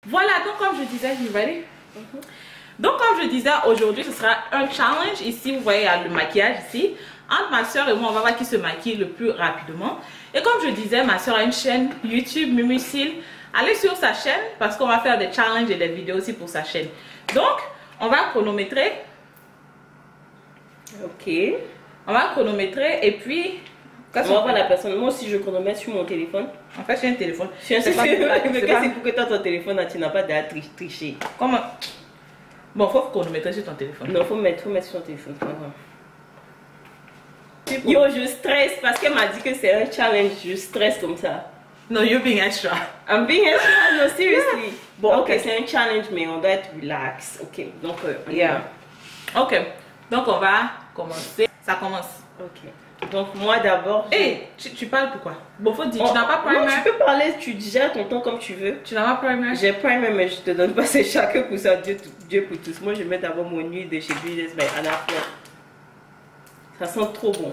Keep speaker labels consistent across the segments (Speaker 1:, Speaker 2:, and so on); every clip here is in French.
Speaker 1: Voilà, donc comme je disais, donc comme je disais, aujourd'hui ce sera un challenge. Ici, vous voyez, il y a le maquillage ici. Entre ma soeur et moi, on va voir qui se maquille le plus rapidement. Et comme je disais, ma soeur a une chaîne YouTube, Mumucil. Allez sur sa chaîne parce qu'on va faire des challenges et des vidéos aussi pour sa chaîne. Donc, on va chronométrer.
Speaker 2: Ok.
Speaker 1: On va chronométrer et puis...
Speaker 2: On va voir la personne. Moi aussi, je chronomètre sur mon téléphone.
Speaker 1: En fait, j'ai un téléphone.
Speaker 2: Mais c'est pour que tu as ton téléphone, là, tu n'as pas à tricher.
Speaker 1: Comment? Bon, faut chronométrer sur ton téléphone.
Speaker 2: Non, faut mettre sur ton téléphone. Yo, je stresse parce qu'elle m'a dit que c'est un challenge. Je stresse comme ça.
Speaker 1: No, you're being extra.
Speaker 2: I'm being extra? No, seriously.
Speaker 1: Yeah.
Speaker 2: Bon, ok, c'est un challenge, mais on doit être relax. Ok, donc,
Speaker 1: yeah. Ok, donc on va commencer. Ça commence.
Speaker 2: Ok. Donc, moi d'abord.
Speaker 1: Hey, tu parles pourquoi? Bon, faut dire, tu n'as pas primer.
Speaker 2: Non, tu peux parler, tu gères ton temps comme tu veux.
Speaker 1: Tu n'as pas primer?
Speaker 2: J'ai primer, mais je te donne pas, c'est chacun pour ça, Dieu pour tous. Moi, je mets d'abord mon huile de chez Business by Anna Fleur. Ça sent trop bon.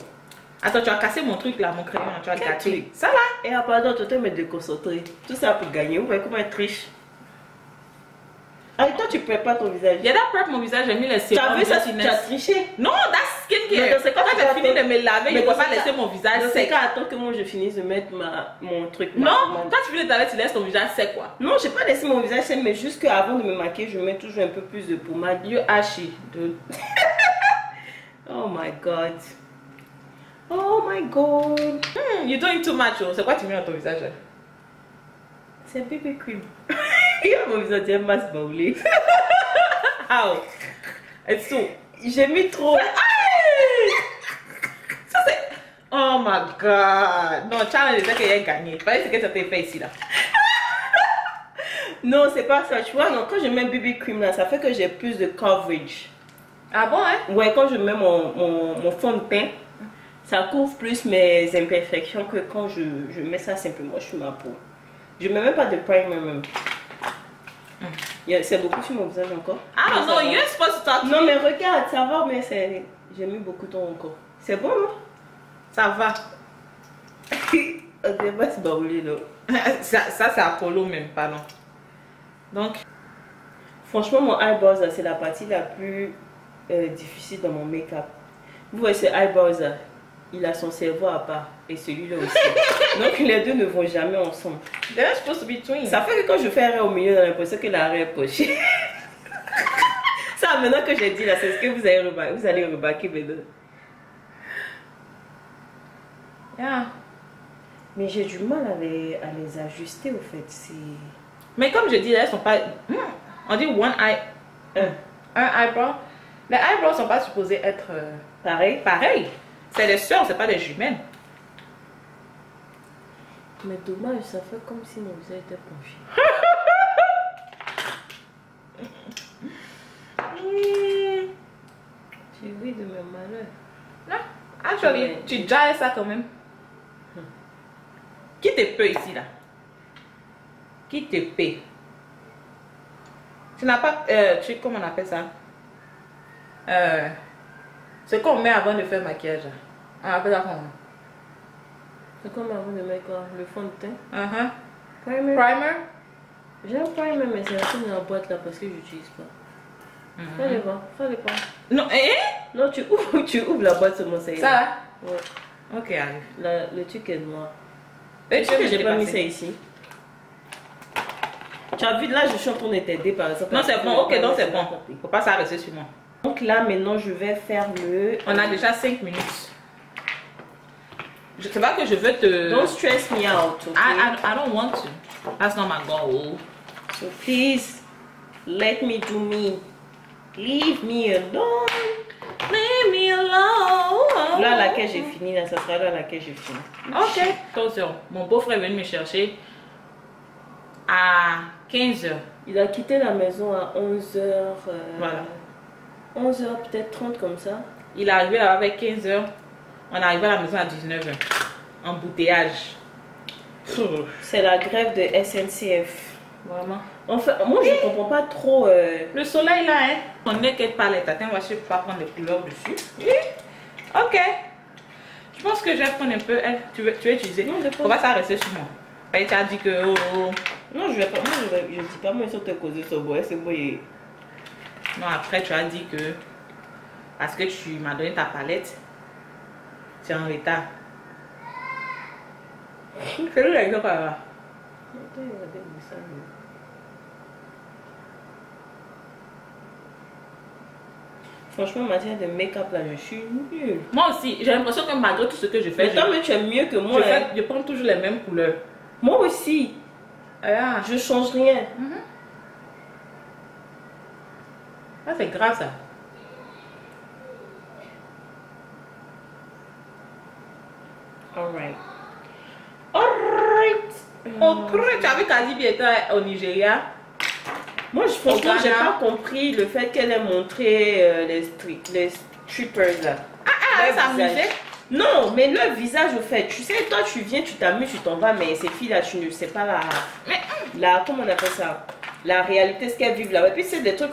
Speaker 1: Attends, tu as cassé mon truc là, mon crayon, tu as gâté. Ça là?
Speaker 2: Et pardon, tu te mets de concentrer. Tout ça pour gagner. Vous voyez comment elle triche. Ah, et toi, tu prépares ton visage.
Speaker 1: J'ai déjà prep mon visage, j'ai mis les sérums.
Speaker 2: Tu as vu ça, tu as triché?
Speaker 1: Non, that's skincare. Quand j'ai fini de me laver, je ne peux pas laisser mon visage sec.
Speaker 2: C'est quand attends que moi je finisse de mettre mon truc.
Speaker 1: Non, quand tu finis de laver, tu laisses ton visage sec quoi.
Speaker 2: Non, j'ai pas laissé mon visage sec, mais juste qu'avant de me maquiller, je mets toujours un peu plus de pommade.
Speaker 1: You ashy, dude.
Speaker 2: Oh my god. Oh my god.
Speaker 1: You're doing too much. C'est quoi tu mets dans ton visage?
Speaker 2: C'est un bébé cream. Mon visage est masse baoulé.
Speaker 1: How? It's so.
Speaker 2: J'ai mis trop.
Speaker 1: Ça c'est. Oh my god. Non, challenge, c'est qu'il a gagné. Fallait ce que tu t'es fait ici là.
Speaker 2: Non, c'est pas ça. Tu vois, non, quand je mets bébé cream là, ça fait que j'ai plus de coverage.
Speaker 1: Ah bon, hein?
Speaker 2: Ouais, quand je mets mon fond de teint, ça couvre plus mes imperfections que quand je mets ça simplement sur ma peau. Je mets même pas de primer même. C'est beaucoup sur mon visage encore.
Speaker 1: I don't know, you're supposed to talk to me.
Speaker 2: Non mais regarde, ça va, mais j'ai mis beaucoup de temps encore. C'est bon, non?
Speaker 1: Ça va.
Speaker 2: On va se barouler là.
Speaker 1: Ça c'est Apollo même, pardon. Donc,
Speaker 2: franchement, mon eyebrows, c'est la partie la plus difficile dans mon make-up. Vous voyez ce eyebrows là, il a son cerveau à part et celui-là aussi. Donc les deux ne vont jamais ensemble.
Speaker 1: They're supposed to be twins.
Speaker 2: Ça fait que quand je fais un raie au milieu, j'ai l'impression que la raie est pochée. Ça, maintenant que j'ai dit là, c'est ce que vous allez remarquer maintenant.
Speaker 1: Yeah.
Speaker 2: Mais j'ai du mal à les ajuster au fait.
Speaker 1: Mais comme je dis, elles sont pas. On dit one eye. Un eyebrow. Les eyebrows sont pas supposés être
Speaker 2: Pareil.
Speaker 1: pareil. C'est des soeurs, c'est pas des jumelles.
Speaker 2: Mais dommage, ça fait comme si mon visage était penché. Tu ris de mes malheurs.
Speaker 1: Non, actually, tu gères ça quand même. Qui te paie ici là? Qui te paie? Tu n'as pas. Comment on appelle ça? C'est qu'on met avant de faire le maquillage. On appelle ça comment?
Speaker 2: C'est comme avant de mettre quoi? Le fond de teint?
Speaker 1: Primer.
Speaker 2: J'ai un primer, mais c'est resté dans la boîte là parce que je n'utilise pas. Fais-le pas.
Speaker 1: Non,
Speaker 2: Non, tu ouvres la boîte sur mon saïd.
Speaker 1: Ça là?
Speaker 2: Ouais.
Speaker 1: Ok, arrive.
Speaker 2: Le truc est noir.
Speaker 1: Et
Speaker 2: Tu sais que j'ai pas mis ça ici. Tu as vu, là je suis en train de t'aider par exemple.
Speaker 1: Non, c'est bon, ok, donc c'est bon. Faut pas s'arrêter sur moi.
Speaker 2: Donc là maintenant je vais faire le...
Speaker 1: On a déjà 5 minutes. Je sais pas que je veux te...
Speaker 2: Don't stress me out, okay?
Speaker 1: I don't want to. That's not my goal.
Speaker 2: So please, let me do me. Leave me alone.
Speaker 1: Leave me alone.
Speaker 2: Là à laquelle j'ai fini, là, ça sera là à laquelle j'ai fini.
Speaker 1: Ok. Attention, mon beau-frère est venu me chercher à 15h.
Speaker 2: Il a quitté la maison à 11h.
Speaker 1: Voilà.
Speaker 2: 11h, peut-être 30 comme ça.
Speaker 1: Il est arrivé là avec 15h. On est arrivé à la maison à 19h. Embouteillage.
Speaker 2: C'est la grève de SNCF.
Speaker 1: Vraiment.
Speaker 2: Enfin, moi je comprends pas trop.
Speaker 1: Le soleil là, hein. On n'est qu'être par les tatins. On va chercher pas prendre des couleurs dessus. Ok. Je pense que je vais prendre un peu. Tu veux utiliser?
Speaker 2: Non,
Speaker 1: on va s'arrêter sur moi. Tu as dit que.
Speaker 2: Non, je vais pas. Moi, je dis pas, moi, ils sont te causer ce bois. C'est beau.
Speaker 1: Non, après, tu as dit que parce que tu m'as donné ta palette, tu es en retard. C'est le là, quoi.
Speaker 2: Franchement, en matière de make-up, là, je suis nulle.
Speaker 1: Moi aussi, j'ai l'impression que malgré tout ce que je fais,
Speaker 2: Mais toi, mais tu es mieux que moi.
Speaker 1: je prends toujours les mêmes couleurs.
Speaker 2: Moi aussi.
Speaker 1: Ah,
Speaker 2: Je change rien.
Speaker 1: ah c'est grave ça.
Speaker 2: Alright.
Speaker 1: Tu as vu Kadibi était au Nigeria?
Speaker 2: Moi, franchement, j'ai
Speaker 1: Ghana.
Speaker 2: pas compris le fait qu'elle ait montré les strippers là.
Speaker 1: Ah,
Speaker 2: Leur
Speaker 1: ça
Speaker 2: visage.
Speaker 1: m'amusait.
Speaker 2: Non, mais leur visage, au fait, tu sais, toi, tu viens, tu t'amuses, tu t'en vas, mais ces filles-là, tu ne sais pas comment on appelle ça? La réalité, ce qu'elles vivent là. Et puis, c'est des trucs,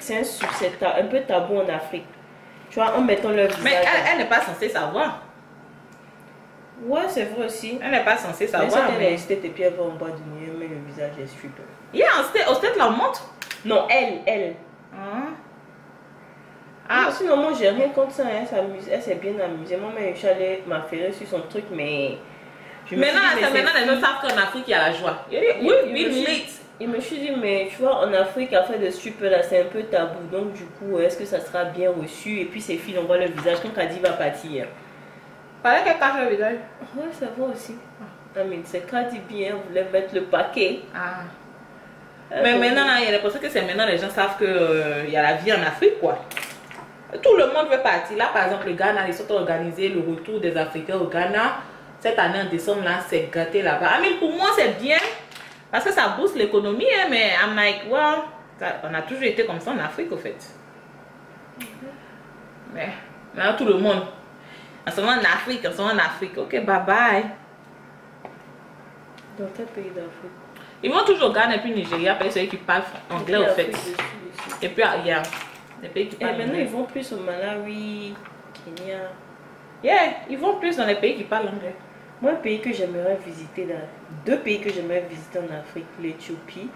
Speaker 2: c'est un peu tabou en Afrique. Tu vois, en mettant leur visage.
Speaker 1: Mais elle n'est pas censée savoir.
Speaker 2: Ouais, c'est vrai aussi.
Speaker 1: Elle n'est pas censée
Speaker 2: Mais
Speaker 1: savoir.
Speaker 2: si elle est esthète et puis elle va en bas du nez, mais le visage est stripper.
Speaker 1: Au stade, la montre.
Speaker 2: Non, elle. Ah, sinon, moi, j'ai rien contre ça. Hein. Elle s'est bien amusée. Moi, mais je suis allée m'affairer sur son truc, mais.
Speaker 1: Maintenant, les gens savent qu'en Afrique, il y a la joie.
Speaker 2: Je me suis dit, mais tu vois, en Afrique, à faire de stripper là, c'est un peu tabou. Donc, du coup, est-ce que ça sera bien reçu? Et puis, ces filles, on voit le visage quand Kadi va partir.
Speaker 1: Fallait qu'elle cache le visage.
Speaker 2: Ouais, ça va aussi. C'est Kadi bien, voulait mettre le paquet.
Speaker 1: Ah. Mais maintenant, il y a l'impression que c'est maintenant les gens savent qu'il y a la vie en Afrique, quoi. Tout le monde veut partir. Là, par exemple, le Ghana, ils sont organisés le retour des Africains au Ghana. Cette année, en décembre, là, c'est gâté là-bas. I mean, pour moi, c'est bien parce que ça booste l'économie, hein, mais I'm like, well, on a toujours été comme ça en Afrique, au fait. Mais maintenant, tout le monde. En ce moment en Afrique, Ok, bye bye.
Speaker 2: Dans quel pays d'Afrique?
Speaker 1: Ils vont toujours au Ghana et puis Nigeria, parce que c'est eux qui parlent anglais, au fait. Et puis, il y a des pays qui
Speaker 2: Et
Speaker 1: parlent
Speaker 2: maintenant,
Speaker 1: anglais.
Speaker 2: ils vont plus au Malawi, Kenya.
Speaker 1: Yeah, ils vont plus dans les pays qui parlent anglais.
Speaker 2: Moi, un pays que j'aimerais visiter, là, 2 pays que j'aimerais visiter en Afrique, l'Éthiopie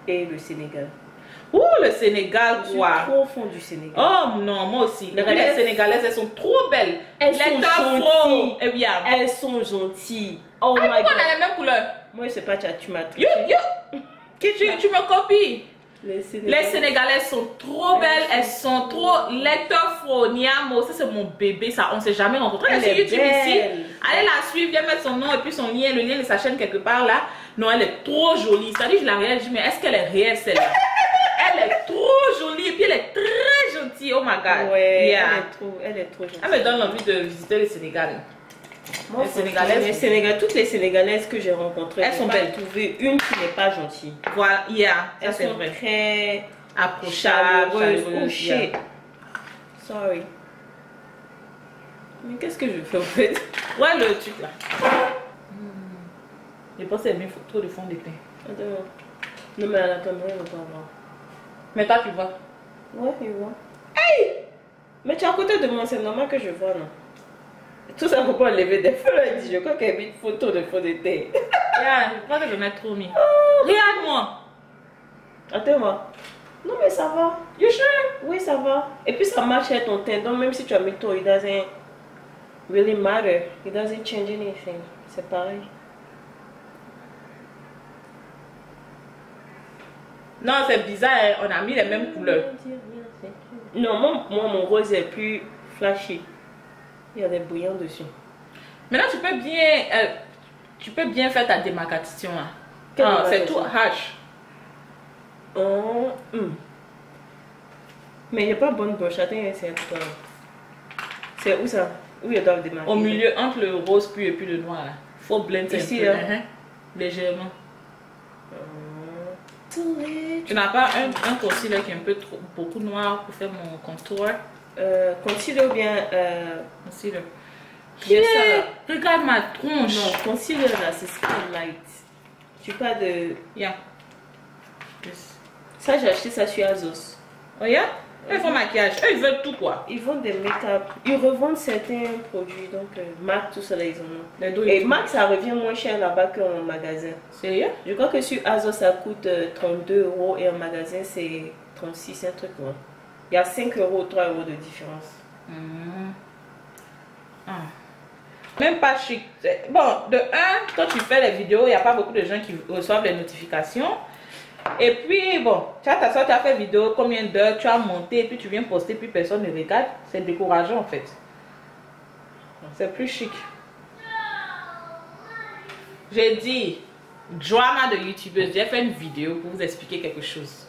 Speaker 2: et le Sénégal.
Speaker 1: Ouh, le Sénégal,
Speaker 2: Je suis
Speaker 1: quoi.
Speaker 2: trop au fond du Sénégal.
Speaker 1: Oh non, moi aussi. Les
Speaker 2: Elles-
Speaker 1: Sénégalaises, elles sont trop belles.
Speaker 2: Elles sont gentilles.
Speaker 1: Eh bien.
Speaker 2: Elles sont gentilles. Oh
Speaker 1: Ah,
Speaker 2: my
Speaker 1: pourquoi
Speaker 2: god.
Speaker 1: on a les mêmes couleurs?
Speaker 2: Moi, je sais pas, tu m'as
Speaker 1: Yo, yo. Tu me copies.
Speaker 2: Les
Speaker 1: Les Sénégalaises sont trop belles, elles sont trop lecteurs Froniamo. Ça, c'est mon bébé, ça, on s'est jamais rencontré. Elle est sur YouTube ici. Allez la suivre, viens mettre son nom et puis son lien, le lien de sa chaîne quelque part là. Non, elle est trop jolie. Ça dit, je la regarde, je dis, mais est-ce qu'elle est réelle celle-là? Elle est trop jolie et puis elle est très gentille. Oh my god.
Speaker 2: Ouais,
Speaker 1: Yeah.
Speaker 2: elle est trop gentille.
Speaker 1: Elle me donne envie de visiter le Sénégal.
Speaker 2: Moi,
Speaker 1: Les Sénégalaises.
Speaker 2: toutes les Sénégalaises que j'ai rencontrées,
Speaker 1: Elles sont belles.
Speaker 2: Trouvé une qui n'est pas gentille.
Speaker 1: Voilà, yeah, ça
Speaker 2: Elles
Speaker 1: c'est
Speaker 2: sont
Speaker 1: vrai.
Speaker 2: très
Speaker 1: Approchable,
Speaker 2: chaleureuses. Oh
Speaker 1: chaleureuse, yeah.
Speaker 2: shit. Sorry. Mais qu'est-ce que je fais en fait?
Speaker 1: Ouais, le truc là. Je pense qu'elle met trop de fond de teint.
Speaker 2: Attends. Non, mais à la caméra, on va pas voir.
Speaker 1: Mais toi, tu vois.
Speaker 2: Ouais, je vois. Hey! Mais tu es à côté de moi, c'est normal que je vois, non? Tout ça pour pas enlever des feux, elle dit, je crois qu'elle a mis une photo de fond de teint.
Speaker 1: Yeah, je crois que je vais mettre trop mis. Regarde-moi.
Speaker 2: Attends-moi. Non, mais ça va.
Speaker 1: You sure?
Speaker 2: Oui, ça va. Et puis ça marche avec ton teint. Donc même si tu as mis ton, it doesn't really matter. It doesn't change anything. C'est pareil.
Speaker 1: Non, c'est bizarre, hein. On a mis les mêmes couleurs.
Speaker 2: Non, moi, mon rose est plus flashy. Il y a des brillants dessus.
Speaker 1: Maintenant, tu peux bien faire ta démarcation là.
Speaker 2: Quelle
Speaker 1: Ah, c'est tout
Speaker 2: démarcation?
Speaker 1: hache.
Speaker 2: Oh, Mais il n'y a pas bonne broche. Attends, c'est où ça? Où ils doivent démarquer?
Speaker 1: Au milieu, entre le rose puis et puis le noir là. Faut blender
Speaker 2: Ici,
Speaker 1: un peu.
Speaker 2: là.
Speaker 1: Légèrement. Tu n'as pas un concealer qui est un peu trop, beaucoup noir pour faire mon contour?
Speaker 2: Concealer ou bien...
Speaker 1: Concealer.
Speaker 2: Bien ça, là.
Speaker 1: Regarde ma tronche.
Speaker 2: Non, concealer là, c'est skin light. Tu pas de...
Speaker 1: Yeah. Yes.
Speaker 2: Ça, j'ai acheté ça sur Azos.
Speaker 1: Oh yeah? Ils font maquillage. Eux, ils veulent tout quoi.
Speaker 2: Ils vendent des make-up. Ils revendent certains produits. Donc, MAC, tout ça, là, ils en ont.
Speaker 1: Les dos,
Speaker 2: Et MAC, ça revient moins cher là-bas qu'en magasin.
Speaker 1: Sérieux?
Speaker 2: Je crois que sur Azos, ça coûte 32 € et en magasin, c'est 36, un truc. Ouais. Il y a 5 €, 3 € de différence.
Speaker 1: Même pas chic. Bon, de un, quand tu fais les vidéos, il n'y a pas beaucoup de gens qui reçoivent les notifications. Et puis, bon, tu as ta soeur, tu as fait vidéo, combien d'heures, tu as monté, et puis tu viens poster, puis personne ne regarde. C'est décourageant en fait. C'est plus chic. J'ai dit, drama de youtubeuse, j'ai fait une vidéo pour vous expliquer quelque chose.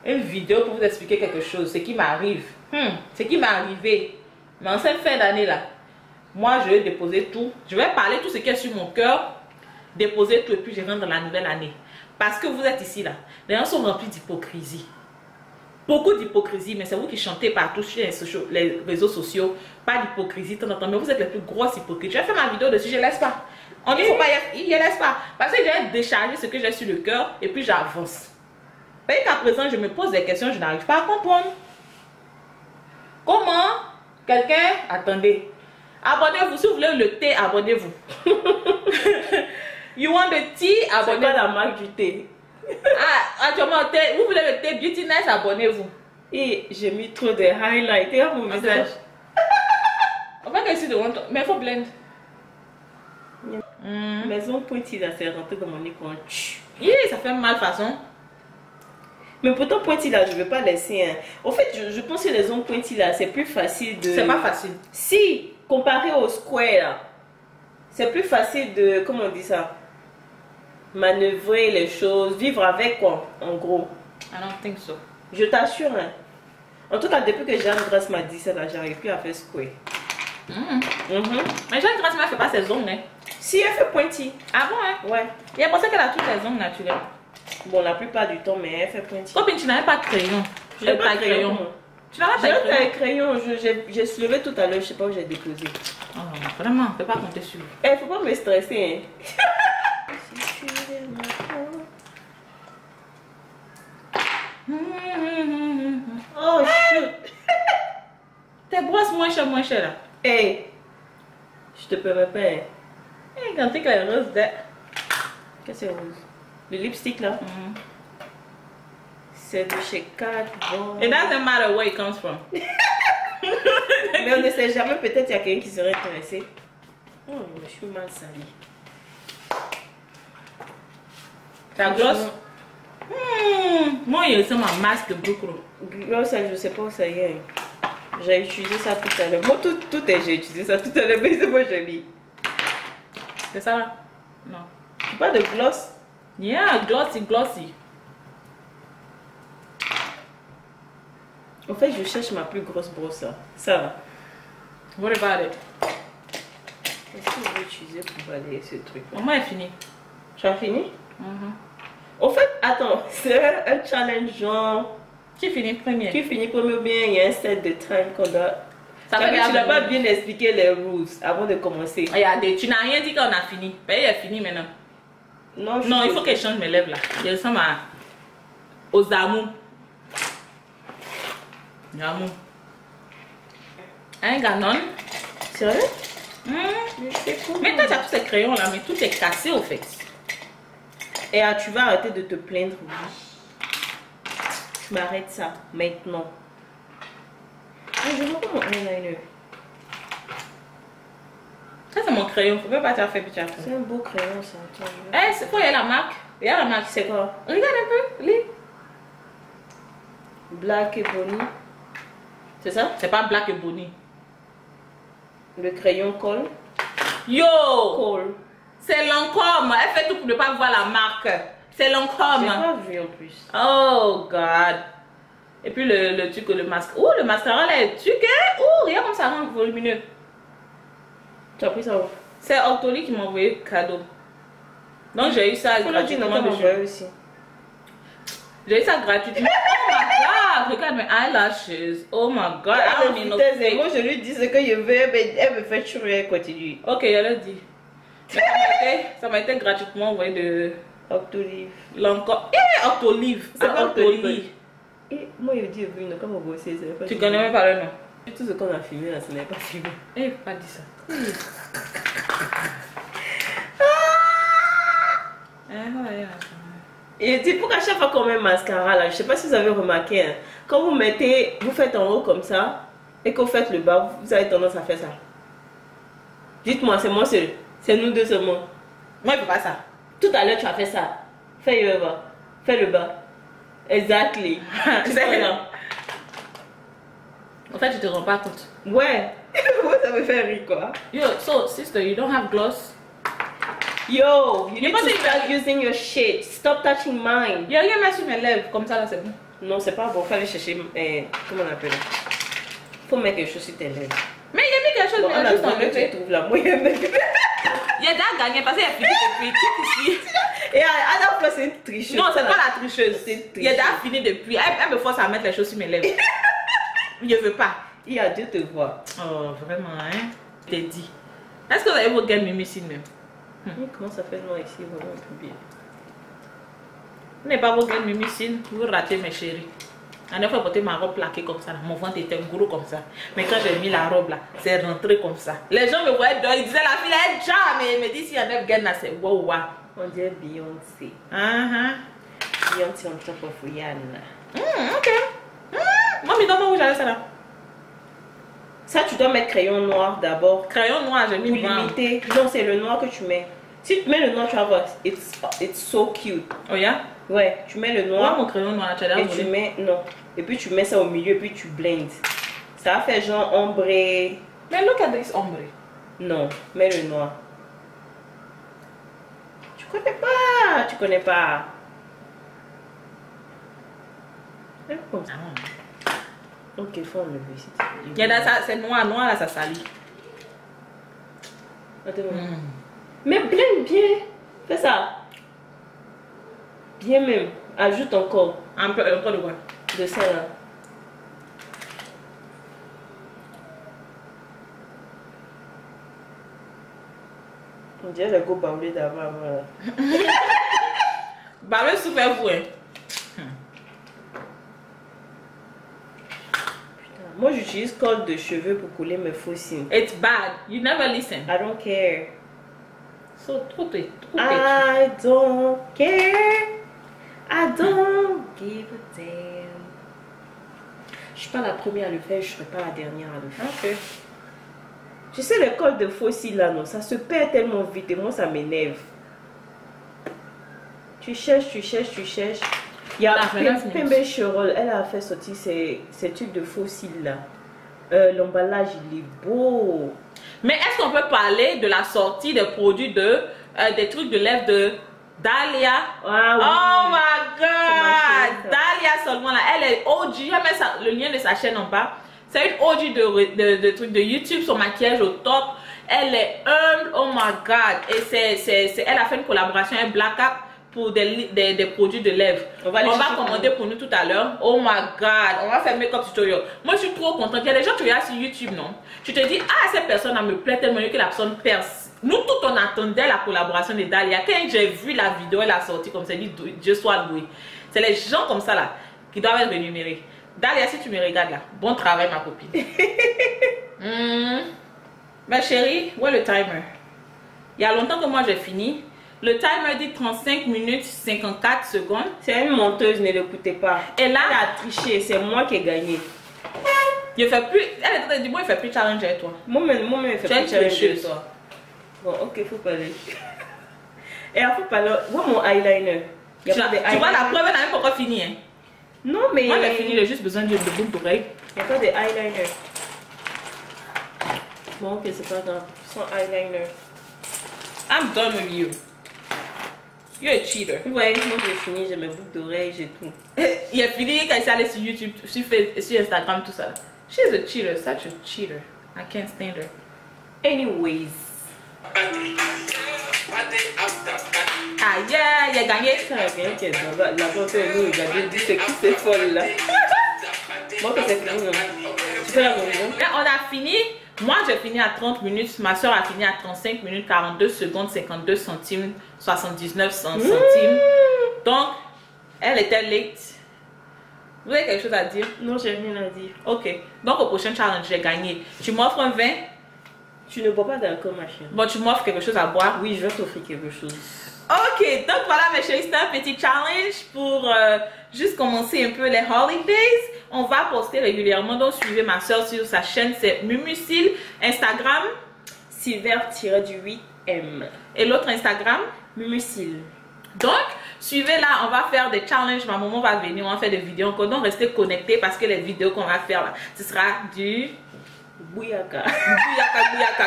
Speaker 1: Une vidéo pour vous expliquer quelque chose, ce qui m'arrive. Ce qui m'est arrivé. Mais en cette fin d'année là, moi je vais déposer tout. Je vais parler tout ce qui est sur mon cœur, déposer tout et puis je rentre dans la nouvelle année. Parce que vous êtes ici là, les gens sont remplis d'hypocrisie. Beaucoup d'hypocrisie, mais c'est vous qui chantez partout sur les réseaux sociaux. Pas d'hypocrisie, mais vous êtes les plus grosses hypocrites. Je vais faire ma vidéo dessus, je ne laisse pas. On dit, il ne faut pas y laisse pas. Parce que je vais décharger ce que j'ai sur le cœur et puis j'avance. Et qu'à présent, je me pose des questions, je n'arrive pas à comprendre. Comment quelqu'un, attendez, abonnez-vous, si vous voulez le thé, abonnez-vous. You want the tea, abonnez-vous.
Speaker 2: C'est pas la marque du thé.
Speaker 1: Actuellement, vous voulez le thé Beautiness, abonnez-vous.
Speaker 2: Et j'ai mis trop de highlights et mon visage.
Speaker 1: On va essayer de rentrer, mais il faut blend.
Speaker 2: Maison pointille là, c'est rentré dans mon nez quand
Speaker 1: ça fait mal façon.
Speaker 2: Mais pourtant pointille là, je ne vais pas laisser. Hein. En fait, je pense que les ongles pointillés là, c'est plus facile de.
Speaker 1: C'est pas facile.
Speaker 2: Si, comparé au square là, c'est plus facile de, comment on dit ça, manœuvrer les choses, vivre avec quoi, en gros.
Speaker 1: I don't think so.
Speaker 2: Je t'assure. Hein. En tout cas, depuis que Jeanne Grasse m'a dit ça, j'arrive plus à faire square.
Speaker 1: Mais Jeanne Grasse ne fait pas ses ongles. Hein.
Speaker 2: Si, elle fait pointille.
Speaker 1: Ah bon, hein?
Speaker 2: Ouais.
Speaker 1: Il a pensé qu'elle a tous les ongles naturels.
Speaker 2: Bon, la plupart du temps, mais elle fait pointille.
Speaker 1: Copine, tu n'avais pas de crayon.
Speaker 2: Je n'ai pas de crayon.
Speaker 1: Tu n'as pas de
Speaker 2: crayon. J'ai soulevé tout à l'heure, je ne sais pas où j'ai déposé.
Speaker 1: Oh, vraiment, on ne peut pas compter sur.
Speaker 2: Il ne faut pas me stresser. Hein. Oh, shoot.
Speaker 1: Tes brosses moins chères là.
Speaker 2: Hey, je te permets pas. Hein.
Speaker 1: Hey, quand tu es rose de.
Speaker 2: Qu'est-ce que c'est rose? Le lipstick là. C'est de chez Kat.
Speaker 1: It doesn't matter where it comes from.
Speaker 2: Mais on ne sait jamais, peut-être il y a quelqu'un qui serait intéressé. Oh, je suis mal salie.
Speaker 1: Ta gloss? Moi, il ressemble à masque beaucoup.
Speaker 2: Gloss, je ne sais pas où ça y est. J'ai utilisé ça tout à l'heure. Moi, tout est, j'ai utilisé ça tout à l'heure, mais c'est moi joli.
Speaker 1: C'est ça là? Non.
Speaker 2: Pas de gloss?
Speaker 1: Yeah, glossy.
Speaker 2: En fait, je cherche ma plus grosse brosse là. Ça va.
Speaker 1: What about it?
Speaker 2: Est-ce que je vais utiliser pour balayer ce truc?
Speaker 1: Maman est fini.
Speaker 2: Tu as fini? En fait, attends, c'est un challenge genre.
Speaker 1: Qui finit premier?
Speaker 2: Qui finit premier ou bien il y a un set de time qu'on doit.
Speaker 1: Ça fait
Speaker 2: tu n'as pas bien expliqué les rules avant de commencer.
Speaker 1: Regardez, tu n'as rien dit qu'on a fini. Ben, il est fini maintenant.
Speaker 2: Non,
Speaker 1: il faut que je change mes lèvres là. Je ressemble aux amours. Amour. Un ganon.
Speaker 2: Sérieux?
Speaker 1: Mais toi, tu as tous ces crayons là, mais tout est cassé au fait.
Speaker 2: Et tu vas arrêter de te plaindre, oui. Je m'arrête ça maintenant. Je veux pas mon eyeliner.
Speaker 1: Ça, c'est mon crayon. Faut pas tu as fait, puis tu as fait.
Speaker 2: C'est un beau crayon, ça.
Speaker 1: Eh, c'est quoi? Il y a la marque. Il y a la marque.
Speaker 2: C'est quoi?
Speaker 1: Regarde un peu. Lis.
Speaker 2: Black et Bonnie. C'est ça?
Speaker 1: C'est pas Black et Bonnie.
Speaker 2: Le crayon colle.
Speaker 1: Yo!
Speaker 2: Colle.
Speaker 1: C'est Lancôme. Elle fait tout pour ne pas voir la marque. C'est Lancôme.
Speaker 2: J'ai pas vu en plus.
Speaker 1: Oh, God. Et puis le truc, le masque. Oh, le mascara là est truc. Oh, regarde comme ça rend volumineux.
Speaker 2: Tu as pris ça où?
Speaker 1: C'est Octoly qui m'a envoyé cadeau. Donc j'ai eu ça gratuitement.
Speaker 2: Aussi.
Speaker 1: J'ai eu ça gratuitement. Oh my God, regarde mes eyelashes. Oh my God, I don't need no fake.
Speaker 2: Moi je lui dis ce que je veux, mais elle me fait chouer, elle continue.
Speaker 1: Ok, elle a dit. Ça m'a été gratuitement envoyé de
Speaker 2: Octolive.
Speaker 1: Lancôme. Eh, Octolive. C'est Octoly.
Speaker 2: Et moi, il dit, oui, comme on bossait, ça pas
Speaker 1: Tu connais même pas le nom.
Speaker 2: Tout ce qu'on a filmé là, ce n'est pas filmé.
Speaker 1: Eh, pas dit ça.
Speaker 2: Et il dit, pourquoi chaque fois qu'on met mascara là, je sais pas si vous avez remarqué, hein, quand vous mettez, vous faites en haut comme ça, et que vous faites le bas, vous avez tendance à faire ça. Dites-moi, c'est moi seul. C'est nous deux seulement.
Speaker 1: Moi, je fais pas ça.
Speaker 2: Tout à l'heure, tu as fait ça. Fais le bas. Fais le bas. Exactly.
Speaker 1: C'est là. En fait, tu te rends pas compte.
Speaker 2: Ouais. Moi, ça me fait rire quoi.
Speaker 1: Yo, so sister, you don't have gloss?
Speaker 2: Yo, you need
Speaker 1: must
Speaker 2: to
Speaker 1: be-
Speaker 2: start using your shit. Stop touching mine.
Speaker 1: Yo, rien mettre sur mes lèvres, comme ça là, c'est bon.
Speaker 2: Non, c'est pas bon. Faut aller chercher. Comment on appelle? Faut mettre quelque chose sur tes lèvres.
Speaker 1: Mais il a mis quelque chose,
Speaker 2: Bon,
Speaker 1: mais
Speaker 2: on
Speaker 1: il a
Speaker 2: a
Speaker 1: juste
Speaker 2: besoin que tu
Speaker 1: enlevé.
Speaker 2: trouves là. Moi, il y a même-
Speaker 1: Il a déjà gagné parce qu'il a fini depuis. Qui ici?
Speaker 2: Et à la fois, c'est une tricheuse.
Speaker 1: Non, c'est pas la tricheuse.
Speaker 2: C'est une
Speaker 1: Il a déjà
Speaker 2: tricheuse.
Speaker 1: fini depuis. Elle me force à mettre les choses sur mes lèvres. Je veux pas.
Speaker 2: Il a Dieu te voit.
Speaker 1: Oh, vraiment, hein? Je t'ai dit. Est-ce que vous avez vos gains mimicines même?
Speaker 2: Comment ça fait noir ici? Vraiment un peu bien.
Speaker 1: Vous n'avez pas vos gains mimicines? Vous ratez mes chéris. La dernière fois, j'ai porté ma robe plaquée comme ça. Là. Mon ventre était gros comme ça. Mais quand j'ai mis la robe là, c'est rentré comme ça. Les gens me voyaient dehors, ils disaient la fille elle est déjà. Mais ils me disent s'il y a 9 gains là, c'est wow wow.
Speaker 2: On dirait Beyoncé.
Speaker 1: Uh-huh.
Speaker 2: Beyoncé on top of Rihanna.
Speaker 1: Ok. Maman, donne-moi où j'allais ça là.
Speaker 2: Ça, tu dois mettre crayon noir d'abord.
Speaker 1: Crayon noir, j'ai
Speaker 2: Pour
Speaker 1: mis brown.
Speaker 2: limiter. Non, c'est le noir que tu mets. Si tu mets le noir, tu vas voir. It's so cute.
Speaker 1: Oh yeah?
Speaker 2: Ouais, tu mets le
Speaker 1: Moi,
Speaker 2: noir
Speaker 1: mon crayon noir, tu as
Speaker 2: et
Speaker 1: l'air
Speaker 2: tu
Speaker 1: volé.
Speaker 2: mets. Non. Et puis tu mets ça au milieu et puis tu blends. Ça va faire genre ombré.
Speaker 1: Mais look at this ombre.
Speaker 2: Non, mets le noir. Tu connais pas. Tu connais pas. Comme ça. Ok, faut enlever ici.
Speaker 1: Il y a là, ça, c'est noir, noir là, ça salit.
Speaker 2: Attends. Mais blend bien. Fais ça. Bien même. Ajoute encore
Speaker 1: Un peu de quoi?
Speaker 2: de ça là. On dirait le go baoulé d'avant. Voilà.
Speaker 1: Bah, mais super vous, hein.
Speaker 2: Moi j'utilise colle de cheveux pour coller mes faux cils.
Speaker 1: It's bad. You never listen.
Speaker 2: I don't care.
Speaker 1: So, trop tôt.
Speaker 2: I don't care. I don't give a damn. Je suis pas la première à le faire, je serai pas la dernière à le faire.
Speaker 1: Ok.
Speaker 2: Tu sais, le col de faux cils là, non, ça se perd tellement vite et moi ça m'énerve. Tu cherches. Il y a Pembe Cherol, elle a fait sortir ces trucs de faux cils là. L'emballage il est beau.
Speaker 1: Mais est-ce qu'on peut parler de la sortie des produits des trucs de lèvres de Dahlia?
Speaker 2: Ah oui.
Speaker 1: Oh my
Speaker 2: C'est ma
Speaker 1: god!
Speaker 2: chérie, ça.
Speaker 1: Dahlia seulement là, elle est OG. Je vais mettre le lien de sa chaîne en bas. C'est une OG de trucs de YouTube, son maquillage au top. Elle est humble, oh my god. Et elle a fait une collaboration avec Black Up pour des produits de lèvres.
Speaker 2: On va
Speaker 1: commander pour nous tout à l'heure. Oh my god, on va faire make-up tutorial. Moi je suis trop contente. Il y a des gens qui regardent sur YouTube, non? Tu te dis, ah cette personne elle me plaît tellement que la personne perce. Nous tout on attendait la collaboration de Dahlia. Quand j'ai vu la vidéo, elle a sorti comme ça, dit Dieu soit loué. C'est les gens comme ça là qui doivent être rémunérés. Dahlia, si tu me regardes là, bon travail ma copine. Ma chérie, où est le timer? Il y a longtemps que moi j'ai fini. Le timer dit 35 minutes 54 secondes.
Speaker 2: C'est une menteuse, ne l'écoutez pas.
Speaker 1: Et là,
Speaker 2: Elle a triché, c'est moi qui ai gagné.
Speaker 1: je fais plus. Elle est en train de dire, moi, il fait plus challenge avec toi.
Speaker 2: Moi-même, elle fait
Speaker 1: Tu es une
Speaker 2: plus challenge
Speaker 1: tricheuse.
Speaker 2: de toi. Bon, ok, faut parler. Et après, parler. Où est mon eyeliner? Y a
Speaker 1: Tu
Speaker 2: pas de
Speaker 1: vois, la
Speaker 2: eyeliner?
Speaker 1: preuve, elle n'a même pas encore fini. Hein.
Speaker 2: Non, mais.
Speaker 1: Moi, j'ai fini, j'ai juste besoin de boucle d'oreille.
Speaker 2: Y a pas de eyeliner. Bon, ok, c'est pas grave. Sans eyeliner.
Speaker 1: I'm done with you. You're a cheater.
Speaker 2: Ouais, moi j'ai fini, j'ai mes boucles d'oreilles, j'ai tout.
Speaker 1: Il a fini quand il s'est allé sur YouTube, sur Instagram, tout ça. She's a cheater, such a cheater. I can't stand her.
Speaker 2: Anyways.
Speaker 1: Ah yeah, il a gagné.
Speaker 2: Ça a rien qui est là-bas. Là-bas, nous regarder, dit c'est qui ces folles là. Moi, que c'est fini, non. Tu fais la réunion?
Speaker 1: Là, on a fini. Moi, j'ai fini à 30 minutes. Ma soeur a fini à 35 minutes, 42 secondes, 52 centimes, 79 centimes. Donc, elle était late. Vous avez quelque chose à dire?
Speaker 2: Non, j'ai rien à dire.
Speaker 1: Ok. Donc, au prochain challenge, j'ai gagné. Tu m'offres un vin?
Speaker 2: Tu ne bois pas d'alcool, ma chérie.
Speaker 1: Bon, tu m'offres quelque chose à boire?
Speaker 2: Oui, je vais t'offrir quelque chose.
Speaker 1: Ok, donc voilà mes chéris, c'est un petit challenge pour juste commencer un peu les holidays. On va poster régulièrement, donc suivez ma soeur sur sa chaîne, c'est Mumusil. Instagram,
Speaker 2: Silver-8M.
Speaker 1: et l'autre Instagram,
Speaker 2: Mumusil.
Speaker 1: donc suivez là, on va faire des challenges, ma maman va venir, on va faire des vidéos encore, donc restez connectés parce que les vidéos qu'on va faire là, ce sera du...
Speaker 2: Bouyaka.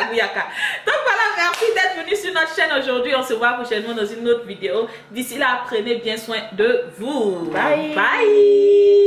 Speaker 1: Bouyaka. Donc voilà, merci d'être venu sur notre chaîne aujourd'hui. On se voit prochainement dans une autre vidéo. D'ici là, prenez bien soin de vous.
Speaker 2: Bye.
Speaker 1: Bye.